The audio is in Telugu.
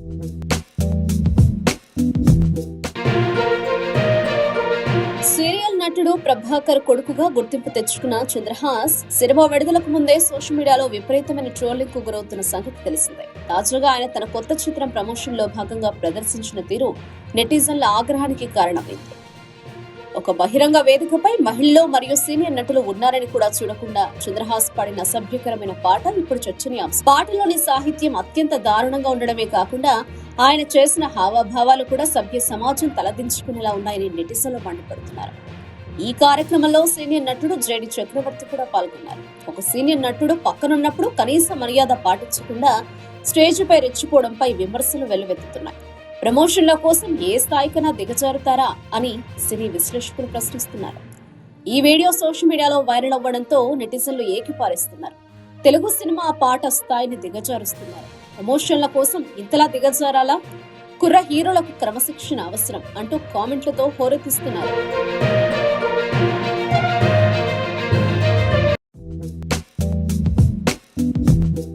సీరియల్ నటుడు ప్రభాకర్ కొడుకుగా గుర్తింపు తెచ్చుకున్న చంద్రహాస్ సినిమా విడుదలకు ముందే సోషల్ మీడియాలో విపరీతమైన ట్రోలింగ్ కు గురవుతున్న సంగతి తెలిసిందే. తాజాగా ఆయన తన కొత్త చిత్రం ప్రమోషన్ లో భాగంగా ప్రదర్శించిన తీరు నెటిజన్ల ఆగ్రహానికి కారణమైంది. ఒక బహిరంగ వేదికపై మహిళలు మరియు సీనియర్ నటులు ఉన్నారని కూడా చూడకుండా చంద్రహాస్ పాడిన అసభ్యకరమైన పాట ఇప్పుడు చర్చనీయాంశం. పాటలోని సాహిత్యం అత్యంత దారుణంగా ఉండడమే కాకుండా ఆయన చేసిన హావభావాలు కూడా సభ్య సమాజం తలదించుకునేలా ఉన్నాయని నెటిజన్లు మండిపడుతున్నారు. ఈ కార్యక్రమంలో సీనియర్ నటుడు జేడి చక్రవర్తి కూడా పాల్గొన్నారు. ఒక సీనియర్ నటుడు పక్కనున్నప్పుడు కనీస మర్యాద పాటించకుండా స్టేజిపై రెచ్చిపోవడంపై విమర్శలు వెల్లువెత్తుతున్నాయి. ప్రమోషన్ల కోసం ఏ స్థాయికైనా దిగజారుతారా అని సినీ విశ్లేషకులు ప్రశ్నిస్తున్నారు. ఈ వీడియో సోషల్ మీడియాలో వైరల్ అవ్వడంతో నెటిజన్లు ఏకిపారేస్తున్నారు. తెలుగు సినిమా పాట స్థాయిని దిగజారుస్తున్నారు. ప్రమోషన్ల కోసం ఇంతలా దిగజారాలా? కుర్ర హీరోలకు క్రమశిక్షణ అవసరం అంటూ కామెంట్లతో హోరెత్తిస్తున్నారు.